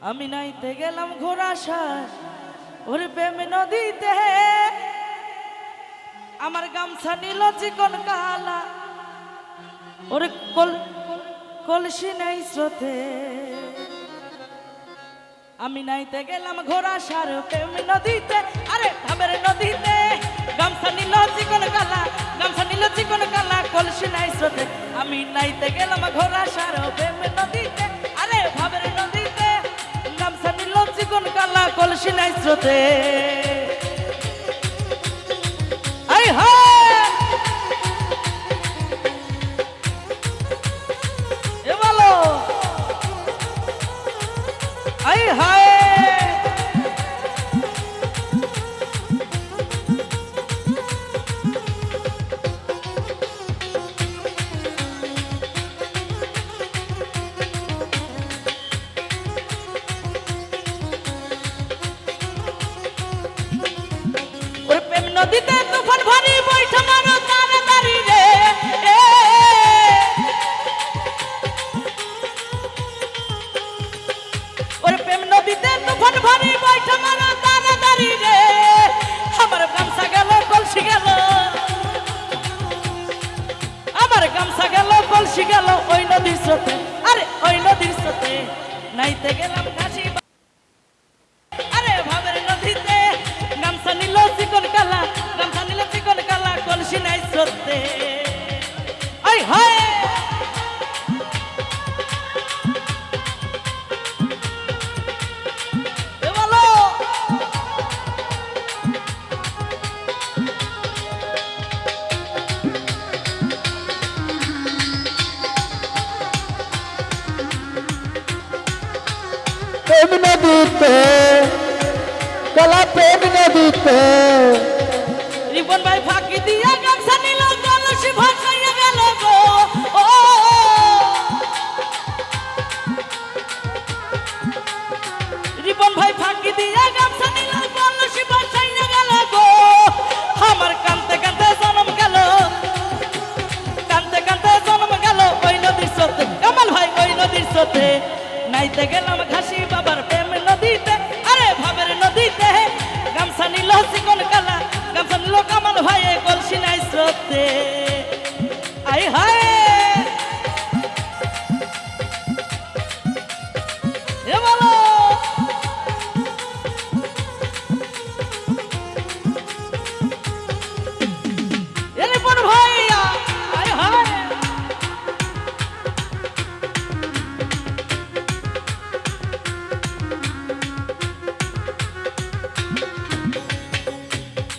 আমি নাইতে গেলাম ঘোড়া সার ওরে প্রেম নদীতে আমার গামছা নীল চিকন কালা ওরে কলসি নাই স্রোতে আমি নাইতে গেলাম ঘোড়া সার প্রেম নদীতে আরে ভাবের নদীতে গামছা নীল চিকন কালা গামছা নীল চিকন কালা কলসি নাই স্রোতে আমি নাইতে গেলাম ঘোড়া সার প্রেম নদীতে আরে ভাবের নদীতে গামছা নীল চিকন কালা কলসি নাই স্রোতে আই হায় এ বলো আই হায় নদীতে তুফান ভারী বৈঠা মারো তাড়াতাড়ি রে ওরে প্রেম নদীতে তুফান ভারী বৈঠা মারো তাড়াতাড়ি রে আমার গামছা গেল কলসি গেল আমার গামছা গেল কলসি গেল ওই নদীর স্রোতে আরে ওই নদীর স্রোতে নাইতে গেলাম কাশি আরে ভাবের নদীতে গামছা নীল চিকন কালা গামছা নীল চিকন কালা কলসি নাই স্রোতে আই হায় এ বলো প্রেম নদীতে কালা প্রেম নদীতে রিপন ভাই ফাঁকি দিয়া গামছা নীল কলসি ভাসাইয়া গেল গো ও রিপন ভাই ফাঁকি দিয়া গামছা নীল কলসি ভাসাইয়া গেল গো আমার কানতে কানতে জন্ম গেল কানতে কানতে জন্ম গেল ওই নদীর স্রোতে কামাল ভাই ওই নদীর স্রোতে নাইতে গেলাম ঘাসি বাবার প্রেম নদীতে আরে ভাবের নদীতে গামছা নীল চিকন কালা গামছা নীল কামাল ভাই কলসি নাই স্রোতে আই হায় এ বলো এ রিপন ভাইয়া আই হায়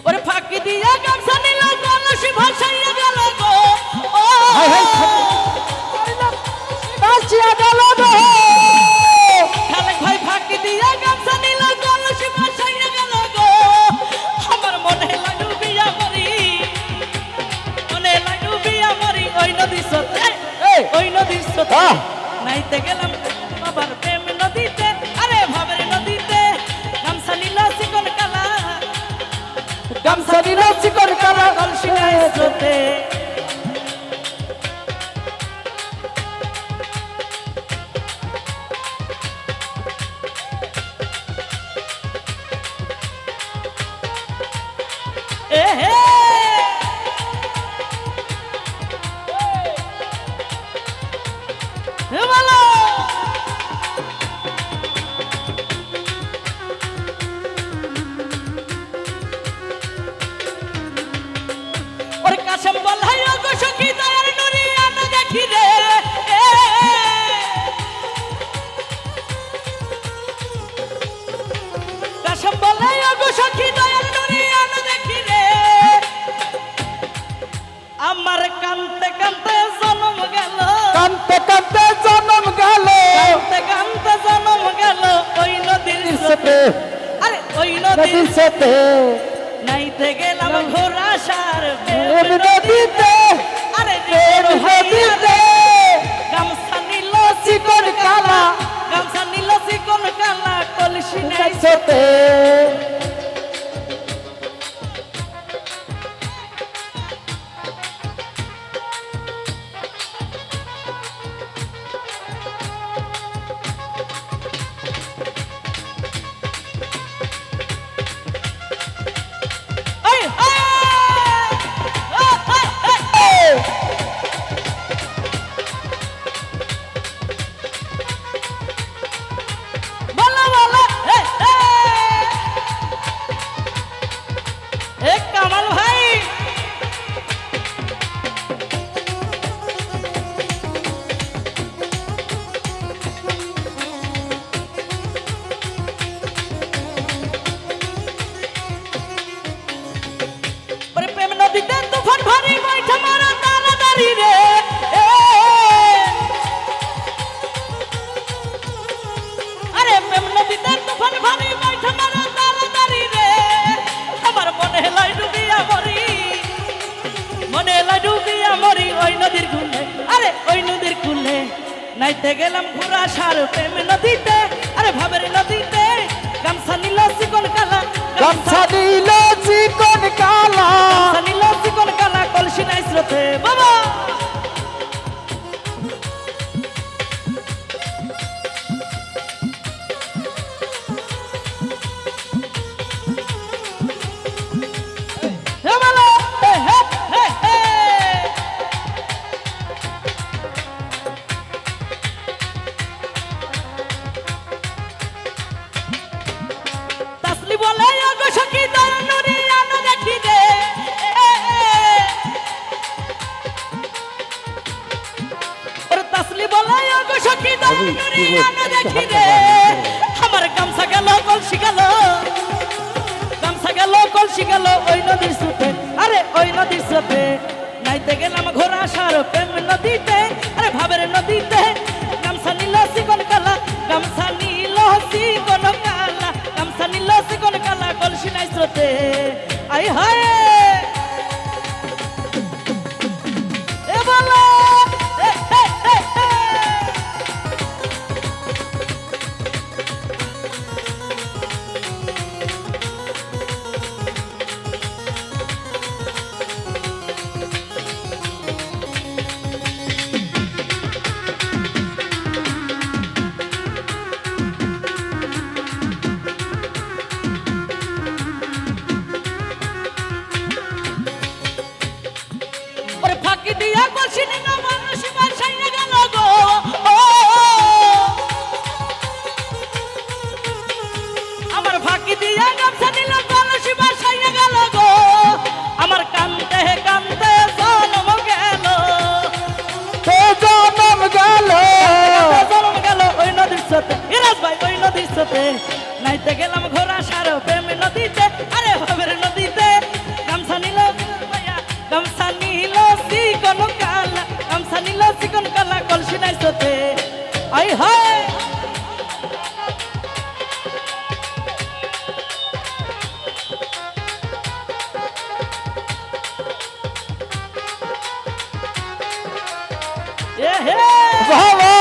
ওরে ফাঁকি দিয়া গামছা নীল কলসি ভাসাইয়া গেল গো ও হাই হাই বাঁচিয়া গেল গো খালেক ভাই ফাঁকি দিয়া গামছা নীল কলসি ভাসাইয়া গেল গো আমার মনে লাগু বিয়া মরি মনে লাগু বিয়া মরি ওই নদীর স্রোতে ওই নদীর স্রোতে নাইতে গেলাম বাবার প্রেম নদীতে আরে ভাবের নদীতে গামছা নীল চিকন কালা গামছা নীল চিকন কালা কলসি নাই স্রোতে এ হে এ বলো ওরে কাশেম বলাই গো সখী দয়ার নুরি আনো দেখি রে কাশেম বলাই গো সখী দয়ার নুরি আনো দেখি রে আমার কানতে কানতে জন্ম গেল কানতে কানতে জন্ম গেল কানতে কানতে জন্ম গেল ওই নদীর স্রোতে আরে ওই নদীর নদীর সাথে নাইতে গেলাম ঘোড়া সার প্রেম নদীতে আরে প্রেম নদীতে গামছা নীল চিকন কালা গামছা নীল চিকন কালা কলসি নাই সাথে তুফান ভারী মাইঠা মারা তাড়াতাড়ি রে আমার মনে লাই ডুবিয়া মরি মনে লাই ডুবিয়া মরি ওই নদীর কূলে আরে ওই নদীর কূলে নাইতে গেলাম ঘোড়া সার প্রেম নদীতে আরে ভাবের নদীতে গামছা নিল চিকন কালা গামছা নিল চিকন কালা গামছা নিল চিকন কালা কলসি নাই স্রোতে বাবা তাসলি বলে আগো সখী দয়াল নুরি আনো দেখি রে ওরে তাসলি বলে আগো সখী দয়াল নুরি আনো দেখি রে আমার গামছা গেল কলসি গেল গামছা গেল কলসি গেল ওই নদীর স্রোতে আরে ওই নদীর স্রোতে নাইতে গেলাম ঘোড়া সার প্রেম নদীতে আরে ভাবের নদীতে গামছা নিল চিকন কালা গামছা নিল চিকন কালা গামছা নিল চিকন কালা কলসি নাই স্রোতে আই হায় এ বলো এ, এ, এ, এ। ওরে ফাঁকি দিয়া কলসি নিল মানুষ বাসাইয়া গেল গো ও, আমার ফাঁকি দিয়া গামছা নিল কলসি বাসাইয়া গেল গো আমার কান্দে কান্দে জনম গেল হে জনম গেল জনম গেল ওই নদীর সাথে ইরাজ ভাই ওই নদীর সাথে নাইতে গেলাম ঘোড়া সার প্রেম নদীতে আরে ভাবের নদীতে গামছা নিল ভাইয়া গামছা নিল চিকন কালা গামছা নিল চিকন কালা কলসি নাই সাথে আই হায় এ হে বাবা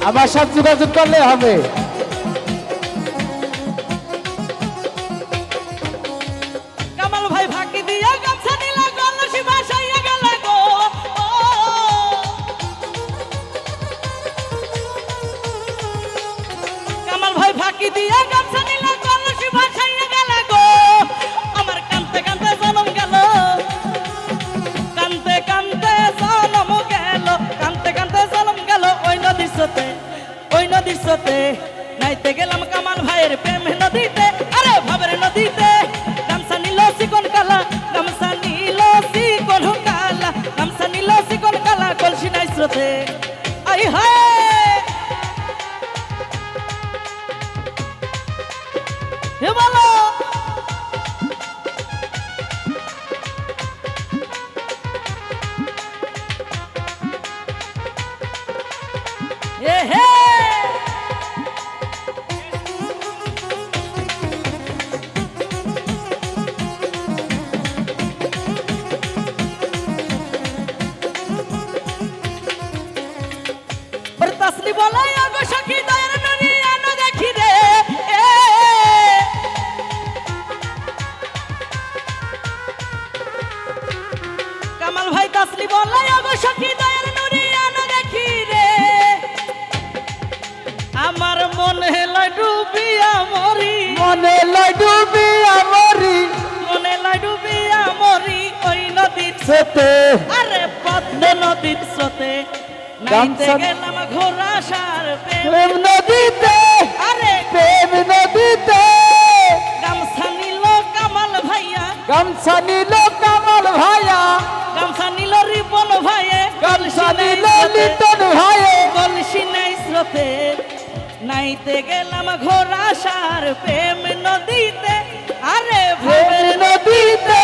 আমার সাথে যোগাযোগ করলে হবে কামাল ভাই ফাঁকি দিয়া গামছা নিল কলসি ভাসাইয়া গেল গো ও, কামাল ভাই ফাঁকি দিয়া গামছা নিল কলসি ভাসাইয়া গেল গো আমার কানতে কানতে জনম গেল কানতে কানতে জনম গেল কানতে কানতে জনম গেল ওই নদীর সাথে ওই নদীর সাথে নাইতে গেলাম কামাল ভাইয়ের প্রেম নদীতে আরে ভাবের নদীতে গামছা নিল চিকন কালা গামছা নিল চিকন কালা গামছা নিল চিকন কালা কলসি নাই স্রোতে আই হায় হে বলো এ হে ওরে তাসলি বলে আগো সখী দয়ার নুরি আনো দেখি রে এ কামাল ভাই তাসলি বলে আগো সখী দয়ার নুরি আনো দেখি রে আমার মনে লয় ডুবিয়া মরি মনে লয় ডুবিয়া মরি মনে লয় ডুবিয়া মরি ওই নদীর সেতে আরে পদ্ম নদীর স্রোতে নাইতে গামছা- গেলাম ঘোড়া সার প্রেম প্রেম নদীতে আরে প্রেম নদীতে গামছা নিল কামাল ভাইয়া গামছা নিল কামাল ভাইয়া গামছা নিল রিপন ভাইয়ে গামছা নিল লিটন ভাইয়ে কলসি নাই স্রোতে নাইতে গেলাম ঘোড়া সার প্রেম নদীতে আরে প্রেম ভাবের নদীতে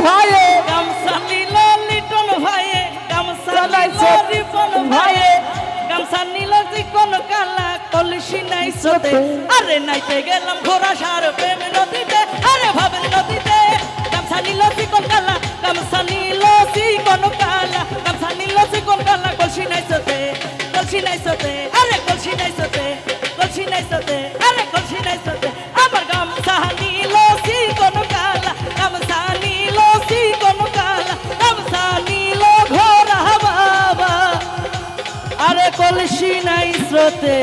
ভাইয়ে গামছা নিল লিটন ভাইয়ে গামছা নিল চালাইছে রিপন ভাইয়ে গামছা নিল চিকন কালা কলসি নাই সোতে আরে নাইতে গেলাম ঘোড়া সার প্রেম নদীতে আরে ভাবের নদীতে গামছা নিল চিকন কালা গামছা নিল চিকন কালা গামছা নিল চিকন কালা কলসি নাই সোতে আরে কলসি নাই সোতে আরে কলসি নাই সোতে আমার গামছা নিল চিকন কালা গামছা নিল চিকন কালা গামছা নিল ঘোড়া বাবা আরে কলসি নাই স্রোতে